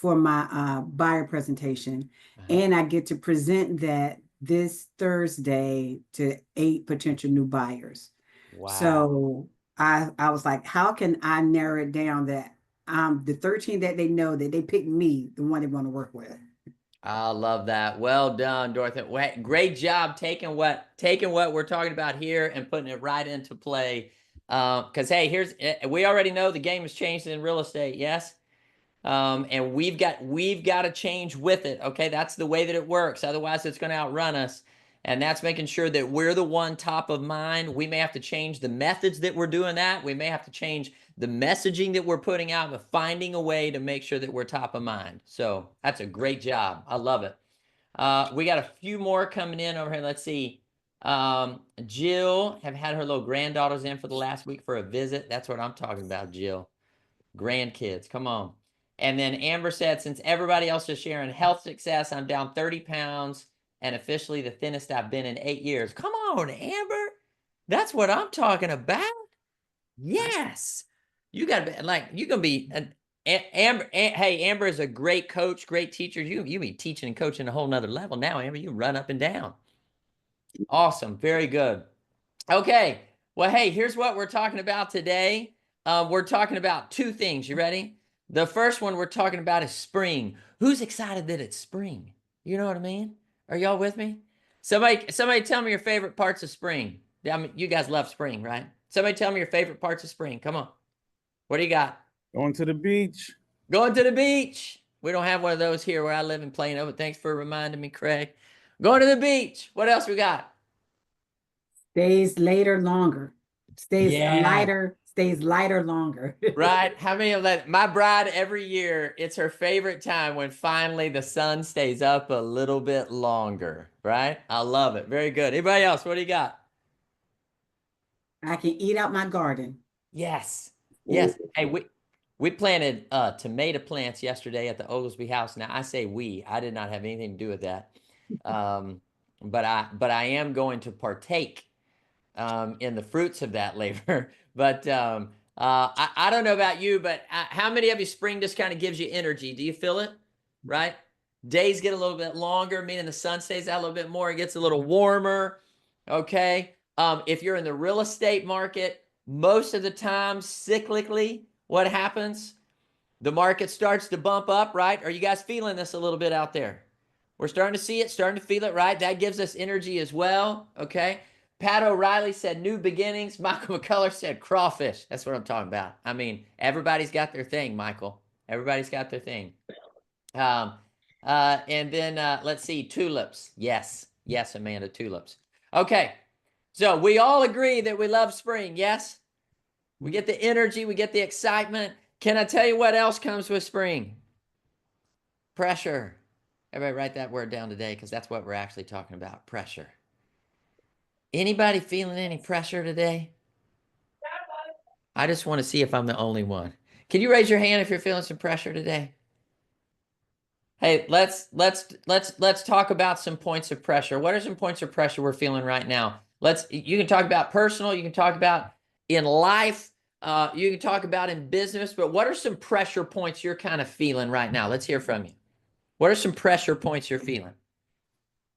my buyer presentation, Uh-huh. and I get to present that this Thursday to 8 potential new buyers. Wow. So I was like, how can I narrow it down that the 13 that they know that they picked me, the one they want to work with. I love that. Well done, Dorothy. Great job taking what we're talking about here and putting it right into play. Because hey, we already know the game has changed in real estate. Yes. And we've got to change with it. Okay, that's the way that it works. Otherwise, it's going to outrun us. And that's making sure that we're the one top of mind. We may have to change the methods that we're doing that. We may have to change the messaging that we're putting out, but finding a way to make sure that we're top of mind. So that's a great job. I love it. We got a few more coming in over here. Let's see. Jill have had her little granddaughters in for the last week for a visit. That's what I'm talking about, Jill. Grandkids, come on. And then Amber said, since everybody else is sharing health success, I'm down 30 pounds and officially the thinnest I've been in 8 years. Come on, Amber. That's what I'm talking about. Yes. You got to be like, you can be Amber. Hey, Amber is a great coach, great teacher. You be teaching and coaching a whole nother level now, Amber. You run up and down. Awesome. Very good. Okay. Well, hey, here's what we're talking about today. We're talking about two things. You ready? The first one we're talking about is spring. Who's excited that it's spring? You know what I mean? Are y'all with me? Somebody tell me your favorite parts of spring. I mean, you guys love spring, right? Somebody tell me your favorite parts of spring. Come on. What do you got? Going to the beach. Going to the beach. We don't have one of those here where I live in Plano, but thanks for reminding me, Craig. Going to the beach. What else we got? Stays later longer. Yeah. Stays lighter longer. Right? How many of that? My bride, every year, it's her favorite time when finally the sun stays up a little bit longer. Right? I love it. Very good. Anybody else? What do you got? I can eat out my garden. Yes. Yes. Hey, we planted tomato plants yesterday at the Oglesby house. Now I say we. I did not have anything to do with that. But I am going to partake in the fruits of that labor. But I don't know about you, but how many of you spring just kind of gives you energy? Do you feel it? Right? Days get a little bit longer, meaning the sun stays out a little bit more. It gets a little warmer. Okay. If you're in the real estate market, most of the time, cyclically, what happens? The market starts to bump up, right? Are you guys feeling this a little bit out there? We're starting to see it, starting to feel it, right? That gives us energy as well. Okay. Pat O'Reilly said new beginnings. Michael McCullough said crawfish. That's what I'm talking about. I mean, everybody's got their thing, Michael. Everybody's got their thing. And then let's see, tulips. Yes. Yes, Amanda, tulips. Okay. So we all agree that we love spring. Yes. We get the energy, we get the excitement. Can I tell you what else comes with spring? Pressure. Everybody write that word down today because that's what we're actually talking about. Pressure. Anybody feeling any pressure today? I just want to see if I'm the only one. Can you raise your hand if you're feeling some pressure today? Hey, let's talk about some points of pressure. What are some points of pressure we're feeling right now? You can talk about personal, you can talk about in life, you can talk about in business, but what are some pressure points you're kind of feeling right now? Let's hear from you. What are some pressure points you're feeling?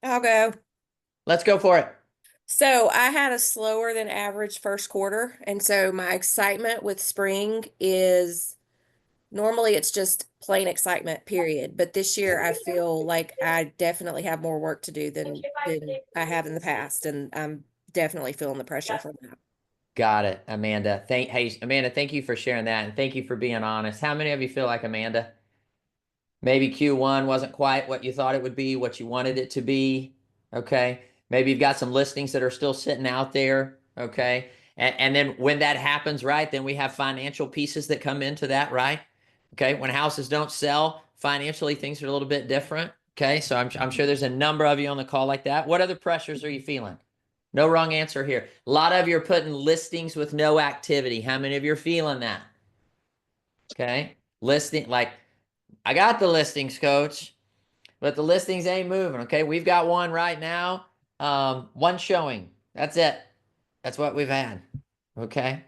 I'll go. Let's go for it. So I had a slower than average first quarter. And so my excitement with spring is normally it's just plain excitement, period. But this year I feel like I definitely have more work to do than I have in the past. And I'm definitely feeling the pressure from that. Got it, Amanda. Amanda, thank you for sharing that. And thank you for being honest. How many of you feel like Amanda? Maybe Q1 wasn't quite what you thought it would be, what you wanted it to be. Okay. Maybe you've got some listings that are still sitting out there. Okay. And then when that happens, right, then we have financial pieces that come into that, right? Okay. When houses don't sell, financially, things are a little bit different. Okay. So I'm sure there's a number of you on the call like that. What other pressures are you feeling? No wrong answer here. A lot of you are putting listings with no activity. How many of you are feeling that? Okay. Listing, like, I got the listings, coach, but the listings ain't moving. Okay. We've got one right now. One showing. That's it. That's what we've had. Okay.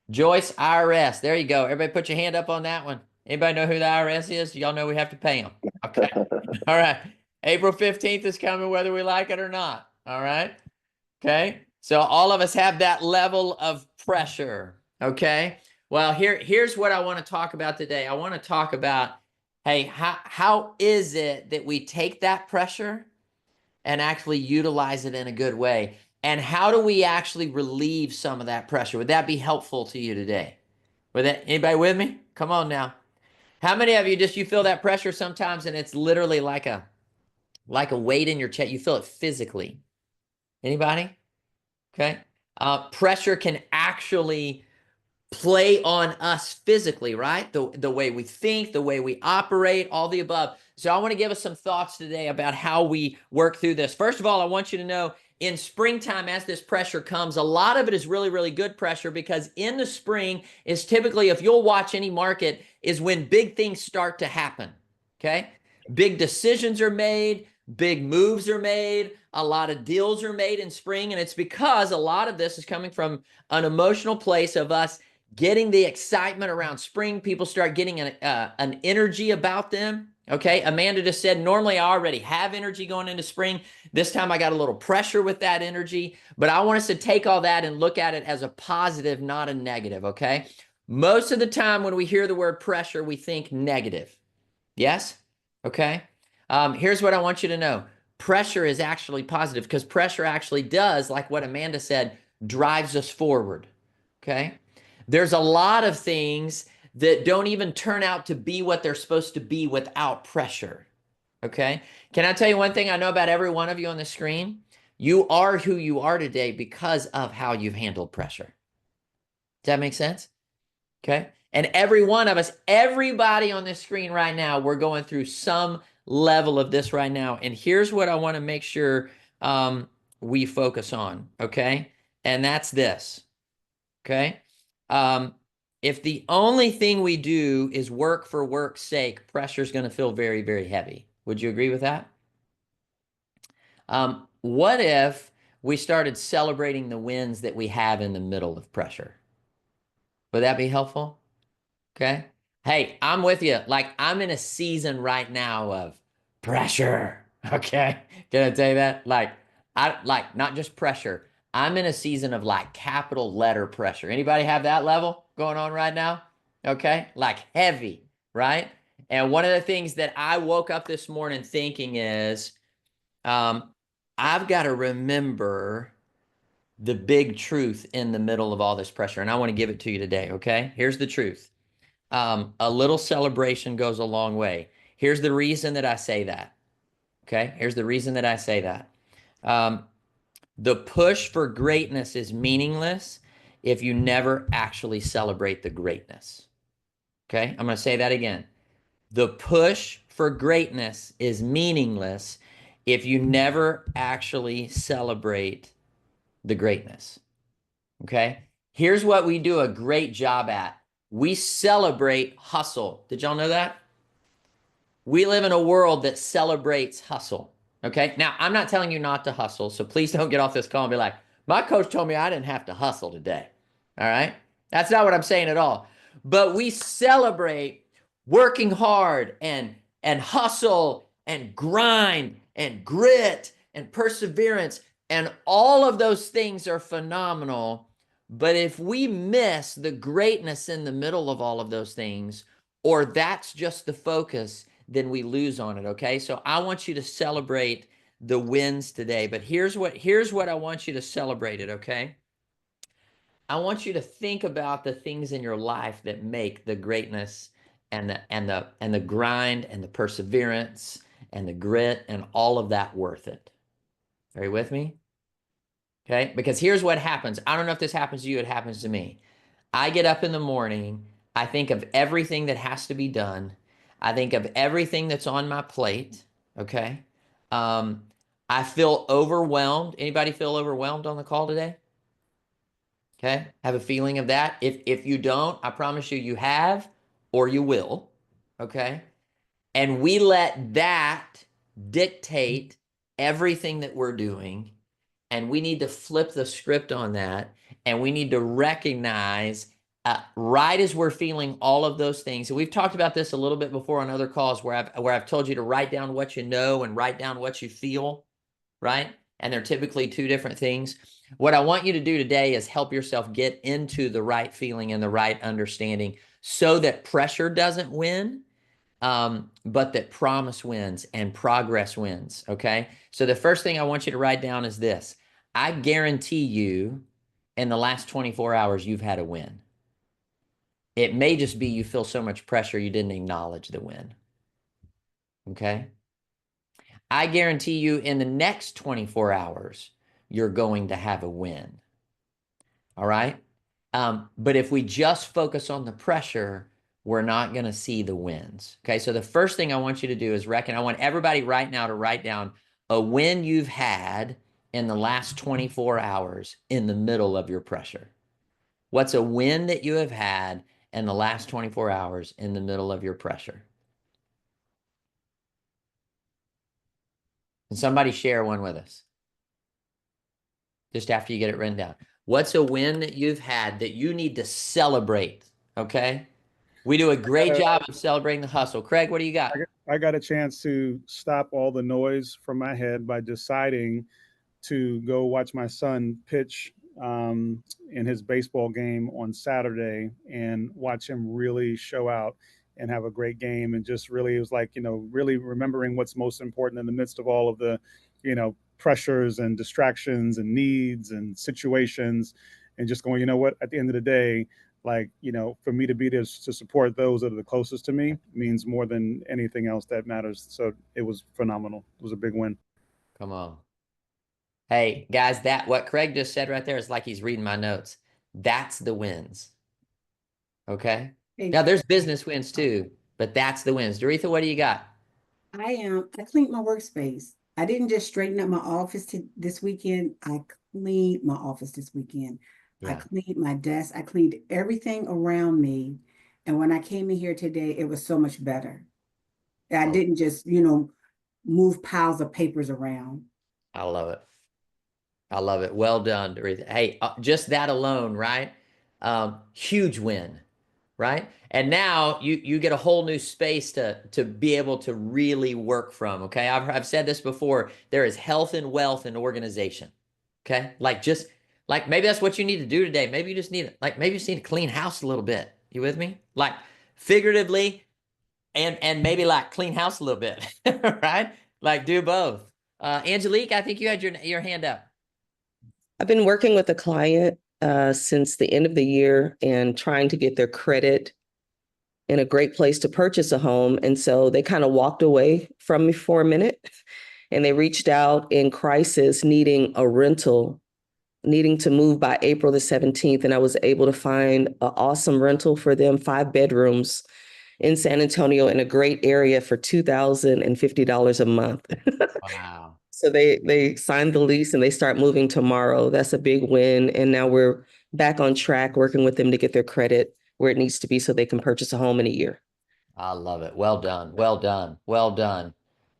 Joyce IRS. There you go. Everybody put your hand up on that one. Anybody know who the IRS is? Y'all know we have to pay them. Okay. All right. April 15th is coming whether we like it or not. All right. Okay. So all of us have that level of pressure. Okay. Well, here's what I want to talk about today. I want to talk about, hey, how is it that we take that pressure and actually utilize it in a good way? And how do we actually relieve some of that pressure? Would that be helpful to you today? Would that, anybody with me? Come on now. How many of you feel that pressure sometimes and it's literally like a weight in your chest? You feel it physically. Anybody? Okay. Pressure can actually play on us physically, right? The way we think, the way we operate, all the above. So I want to give us some thoughts today about how we work through this. First of all, I want you to know in springtime, as this pressure comes, a lot of it is really, really good pressure, because in the spring is typically, if you'll watch any market, is when big things start to happen. Okay. Big decisions are made, big moves are made, a lot of deals are made in spring. And it's because a lot of this is coming from an emotional place of us getting the excitement around spring. People start getting an energy about them. Okay. Amanda just said, normally I already have energy going into spring. This time I got a little pressure with that energy, but I want us to take all that and look at it as a positive, not a negative. Okay. Most of the time when we hear the word pressure, we think negative. Yes. Okay. Here's what I want you to know. Pressure is actually positive, because pressure actually does, like what Amanda said, drives us forward. Okay. There's a lot of things that don't even turn out to be what they're supposed to be without pressure. Okay. Can I tell you one thing I know about every one of you on the screen? You are who you are today because of how you've handled pressure. Does that make sense? Okay. And every one of us, everybody on this screen right now, we're going through some level of this right now. And here's what I want to make sure we focus on. Okay. And that's this. Okay. If the only thing we do is work for work's sake, pressure is going to feel very, very heavy. Would you agree with that? What if we started celebrating the wins that we have in the middle of pressure? Would that be helpful? Okay. Hey, I'm with you. Like, I'm in a season right now of pressure. Okay. Can I tell you that? Like not just pressure. I'm in a season of like capital letter pressure. Anybody have that level going on right now? Okay. Like heavy, right? And one of the things that I woke up this morning thinking is, I've got to remember the big truth in the middle of all this pressure. And I want to give it to you today. Okay. Here's the truth. A little celebration goes a long way. Here's the reason that I say that. Okay. Here's the reason that I say that. The push for greatness is meaningless if you never actually celebrate the greatness. Okay. I'm going to say that again. The push for greatness is meaningless if you never actually celebrate the greatness. Okay. Here's what we do a great job at. We celebrate hustle. Did y'all know that? We live in a world that celebrates hustle. Okay. Now, I'm not telling you not to hustle. So please don't get off this call and be like, my coach told me I didn't have to hustle today. All right. That's not what I'm saying at all. But we celebrate working hard and hustle and grind and grit and perseverance. And all of those things are phenomenal. But if we miss the greatness in the middle of all of those things, or that's just the focus, then we lose on it. Okay. So I want you to celebrate the wins today, but here's what I want you to celebrate it. Okay. I want you to think about the things in your life that make the greatness and the grind and the perseverance and the grit and all of that worth it. Are you with me? Okay. Because here's what happens. I don't know if this happens to you. It happens to me. I get up in the morning. I think of everything that has to be done. I think of everything that's on my plate. Okay. I feel overwhelmed. Anybody feel overwhelmed on the call today? Okay. Have a feeling of that. If you don't, I promise you, you have, or you will. Okay. And we let that dictate everything that we're doing. And we need to flip the script on that. And we need to recognize right as we're feeling all of those things, and we've talked about this a little bit before on other calls where I've told you to write down what you know and write down what you feel, right? And they're typically two different things. What I want you to do today is help yourself get into the right feeling and the right understanding so that pressure doesn't win, but that promise wins and progress wins. Okay. So the first thing I want you to write down is this: I guarantee you in the last 24 hours, you've had a win. It may just be you feel so much pressure you didn't acknowledge the win. Okay. I guarantee you in the next 24 hours, you're going to have a win. All right. But if we just focus on the pressure, we're not going to see the wins. Okay. So the first thing I want you to do is I want everybody right now to write down a win you've had in the last 24 hours in the middle of your pressure. What's a win that you have had in the last 24 hours in the middle of your pressure? Can somebody share one with us? Just after you get it written down. What's a win that you've had that you need to celebrate? Okay. We do a great job of celebrating the hustle. Craig, what do you got? I got a chance to stop all the noise from my head by deciding to go watch my son pitch in his baseball game on Saturday and watch him really show out and have a great game. And just really, it was like, really remembering what's most important in the midst of all of the, pressures and distractions and needs and situations. And just going, what, at the end of the day, like, for me to be there to support those that are the closest to me means more than anything else that matters. So it was phenomenal. It was a big win. Come on. Hey, guys, that what Craig just said right there is like he's reading my notes. That's the wins. Okay. Now there's business wins too, but that's the wins. Doretha, what do you got? I cleaned my workspace. I didn't just straighten up my office this weekend. I cleaned my office this weekend. I Yeah. cleaned my desk. I cleaned everything around me. And when I came in here today, it was so much better. I Oh, didn't just, move piles of papers around. I love it. I love it. Well done, Doretha. Hey, just that alone, right? Huge win, right? And now you get a whole new space to be able to really work from. Okay, I've said this before. There is health and wealth in organization. Okay, like maybe that's what you need to do today. Maybe you just need maybe you just need to clean house a little bit. You with me? Like figuratively and maybe like clean house a little bit, right? Like do both. Angelique, I think you had your hand up. I've been working with a client since the end of the year and trying to get their credit in a great place to purchase a home. And so they kind of walked away from me for a minute and they reached out in crisis, needing a rental, needing to move by April the 17th. And I was able to find an awesome rental for them, 5 bedrooms in San Antonio in a great area for $2,050 a month. Wow. So they signed the lease and they start moving tomorrow. That's a big win. And now we're back on track working with them to get their credit where it needs to be so they can purchase a home in a year. I love it. Well done. Well done. Well done.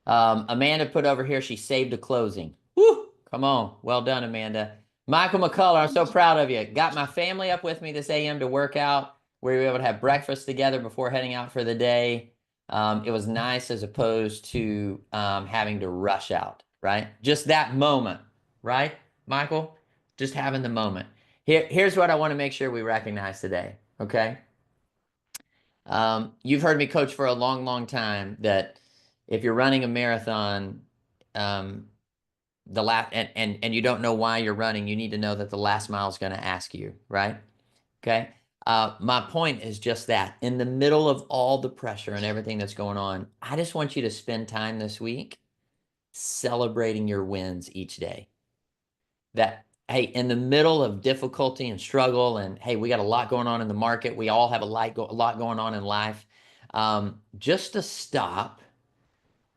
Amanda put over here, she saved a closing. Woo! Come on. Well done, Amanda. Michael McCullough, I'm so proud of you. Got my family up with me this AM to work out. We were able to have breakfast together before heading out for the day. It was nice as opposed to having to rush out, right? Just that moment, right, Michael? Just having the moment. Here's what I want to make sure we recognize today, okay? You've heard me coach for a long, long time that if you're running a marathon, the last and you don't know why you're running, you need to know that the last mile is going to ask you, right? Okay. My point is just that in the middle of all the pressure and everything that's going on, I just want you to spend time this week celebrating your wins each day. That, hey, in the middle of difficulty and struggle, and hey, we got a lot going on in the market. We all have a lot going on in life. Just to stop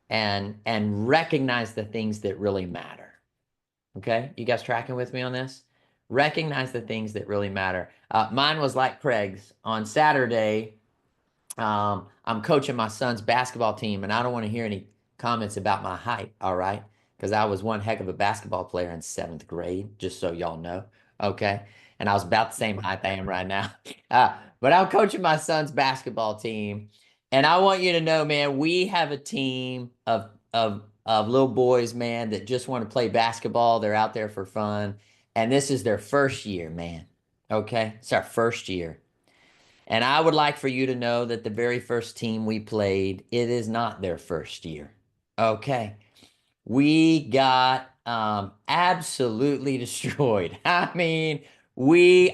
and recognize the things that really matter. Okay, you guys tracking with me on this? Recognize the things that really matter. Mine was like Craig's on Saturday. I'm coaching my son's basketball team, and I don't want to hear any comments about my height. All right, because I was one heck of a basketball player in 7th grade, just so y'all know. Okay. and I was about the same height I am right now. But I'm coaching my son's basketball team, and I want you to know, man, we have a team of little boys, man, that just want to play basketball. They're out there for fun, and this is their first year, man. Okay, it's our first year. And I would like for you to know that the very first team we played, it is not their first year. Okay. We got absolutely destroyed. I mean,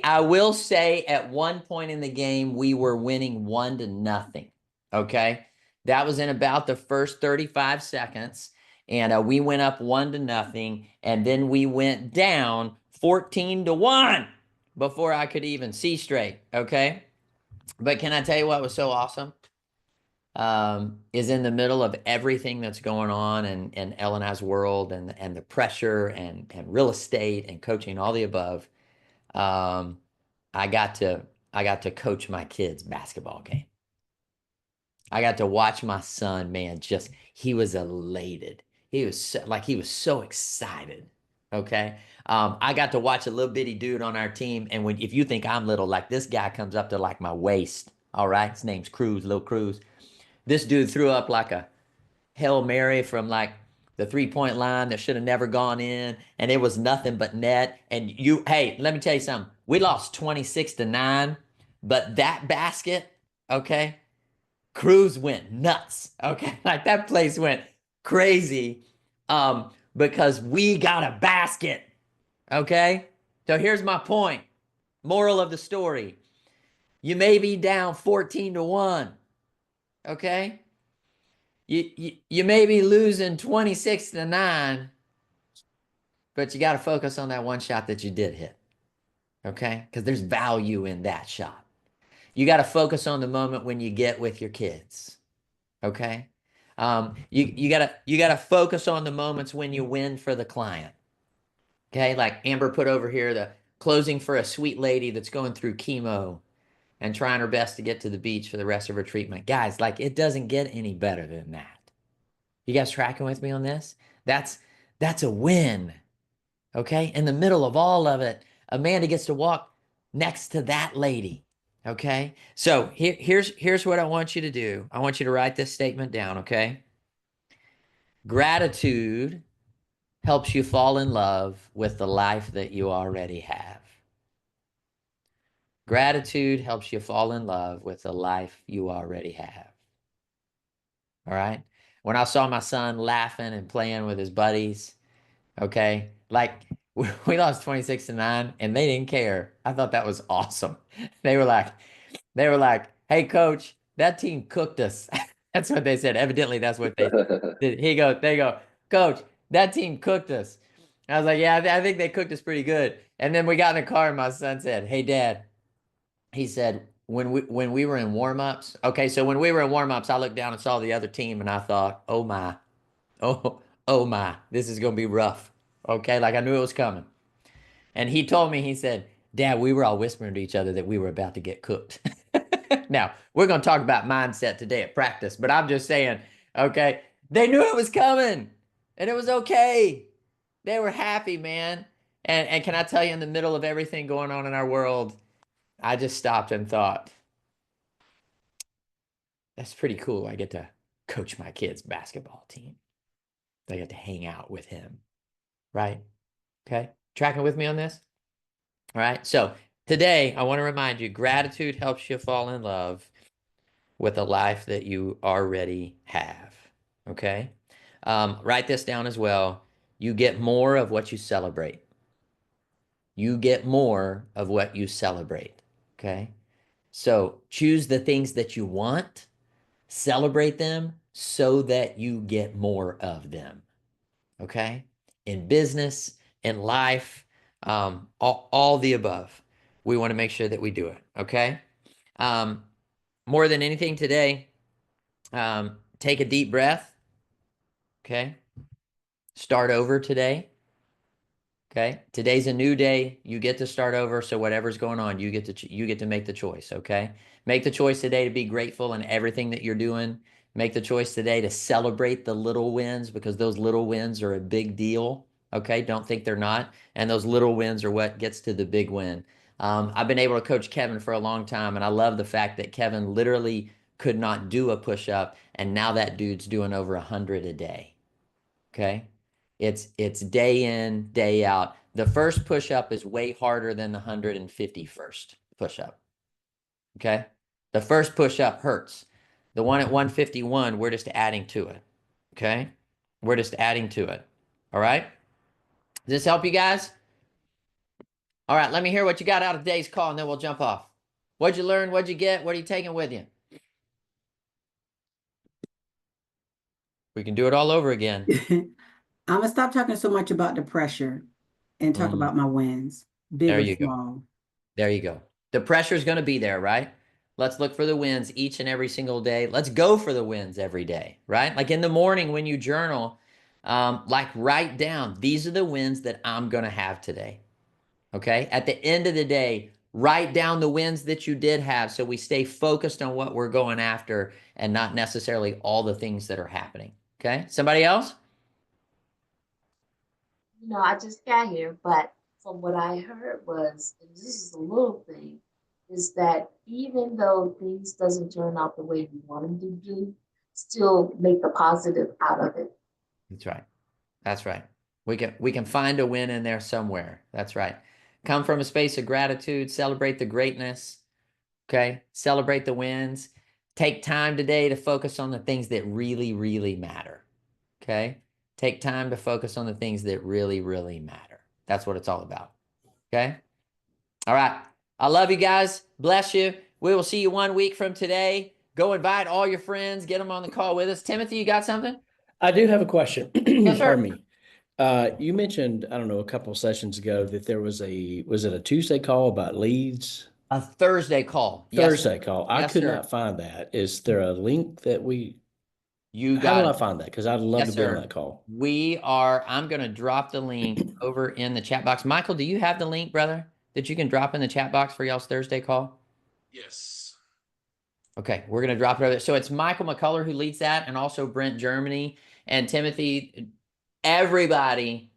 I will say at one point in the game, we were winning 1-0. Okay. That was in about the first 35 seconds. And we went up 1-0. And then we went down 14-1 before I could even see straight. Okay. But can I tell you what was so awesome? Is in the middle of everything that's going on in L&I's world and the pressure and real estate and coaching, all the above. I got to coach my kids' basketball game. I got to watch my son, man, he was elated. He was so excited. Okay. I got to watch a little bitty dude on our team. And if you think I'm little, like this guy comes up to like my waist. All right. His name's Cruz, Lil Cruz. This dude threw up like a Hail Mary from like the 3-point line that should have never gone in. And it was nothing but net. And hey, let me tell you something. We lost 26-9, but that basket, okay, Cruz went nuts. Okay. Like that place went crazy. Because we got a basket. Okay. So here's my point. Moral of the story. You may be down 14-1. Okay. You may be losing 26-9, but you got to focus on that one shot that you did hit. Okay. Because there's value in that shot. You got to focus on the moment when you get with your kids. Okay. You gotta focus on the moments when you win for the client. Okay. Like Amber put over here, the closing for a sweet lady that's going through chemo and trying her best to get to the beach for the rest of her treatment. Guys, like it doesn't get any better than that. You guys tracking with me on this? That's a win. Okay. In the middle of all of it, Amanda gets to walk next to that lady. Okay. So here's what I want you to do. I want you to write this statement down. Okay. Gratitude helps you fall in love with the life that you already have. Gratitude helps you fall in love with the life you already have. All right. When I saw my son laughing and playing with his buddies, okay, like we lost 26-9 and they didn't care. I thought that was awesome. They were like, hey, coach, that team cooked us. That's what they said. Evidently, that's what they did. They go, coach, that team cooked us. I was like, yeah, I think they cooked us pretty good. And then we got in the car and my son said, hey, Dad, he said, when we were in warm-ups, okay, so when we were in warm-ups, I looked down and saw the other team and I thought, oh my, oh my, this is going to be rough. Okay, like I knew it was coming. And he told me, he said, Dad, we were all whispering to each other that we were about to get cooked. Now, we're going to talk about mindset today at practice, but I'm just saying, okay, they knew it was coming and it was okay. They were happy, man. And can I tell you, in the middle of everything going on in our world, I just stopped and thought, that's pretty cool. I get to coach my kids' basketball team. I get to hang out with him, right? Okay, tracking with me on this? All right, so today I want to remind you, gratitude helps you fall in love with a life that you already have, okay? Write this down as well. You get more of what you celebrate. You get more of what you celebrate, okay? So choose the things that you want, celebrate them so that you get more of them, okay? In business, in life, all the above. We want to make sure that we do it, okay? More than anything today, take a deep breath, okay? Start over today, okay? Today's a new day. You get to start over. So whatever's going on, you get to make the choice, okay? Make the choice today to be grateful in everything that you're doing. Make the choice today to celebrate the little wins, because those little wins are a big deal, okay? Don't think they're not. And those little wins are what gets to the big win. I've been able to coach Kevin for a long time, and I love the fact that Kevin literally could not do a push-up, and now that dude's doing over 100 a day. Okay. It's day in, day out. The first push-up is way harder than the 151st push-up. Okay. The first push-up hurts. The one at 151, we're just adding to it. Okay. We're just adding to it. All right. Does this help you guys? All right. Let me hear what you got out of today's call, and then we'll jump off. What'd you learn? What'd you get? What are you taking with you? We can do it all over again. I'm gonna stop talking so much about the pressure and talk about my wins, big There or you go. small. There you go. The pressure is going to be there, right? Let's look for the wins each and every single day. Let's go for the wins every day, right? Like in the morning when you journal, like write down, these are the wins that I'm going to have today. Okay. At the end of the day, write down the wins that you did have so we stay focused on what we're going after and not necessarily all the things that are happening. Okay. Somebody else? I just got here, but from what I heard was, and this is a little thing, is that even though things doesn't turn out the way you want them to do, still make the positive out of it. That's right. That's right. We can find a win in there somewhere. That's right. Come from a space of gratitude, celebrate the greatness. Okay? Celebrate the wins. Take time today to focus on the things that really, really matter. Okay? Take time to focus on the things that really, really matter. That's what it's all about. Okay? All right. I love you guys. Bless you. We will see you 1 week from today. Go invite all your friends. Get them on the call with us. Timothy, you got something? I do have a question. Yes, sir. Pardon me. You mentioned, I don't know, a couple of sessions ago that there was was it a Tuesday call about leads? A Thursday call. Yes, Thursday call. I Yes, could sir. not find that. Is there a link that You how do got I find that? Because I'd love Yes, to be on sir. that call. I'm going to drop the link over in the chat box. Michael, do you have the link, brother, that you can drop in the chat box for y'all's Thursday call? Yes. Okay, we're going to drop it over there. So it's Michael McCullough who leads that, and also Brent Germany and Timothy. Everybody,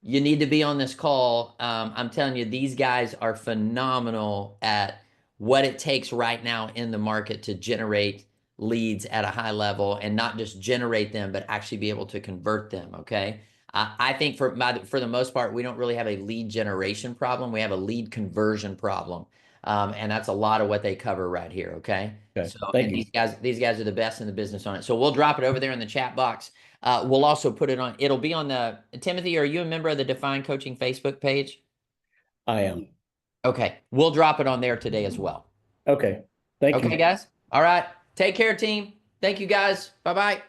you need to be on this call. I'm telling you, these guys are phenomenal at what it takes right now in the market to generate leads at a high level, and not just generate them, but actually be able to convert them. Okay. I think for the most part, we don't really have a lead generation problem. We have a lead conversion problem. And that's a lot of what they cover right here. Okay. Okay, So, thank and you. these guys are the best in the business on it. So we'll drop it over there in the chat box. We'll also put it on, it'll be on the, Timothy, are you a member of the Define Coaching Facebook page? I am. Okay. We'll drop it on there today as well. Okay, thank you. Okay, guys. All right. Take care, team. Thank you, guys. Bye-bye.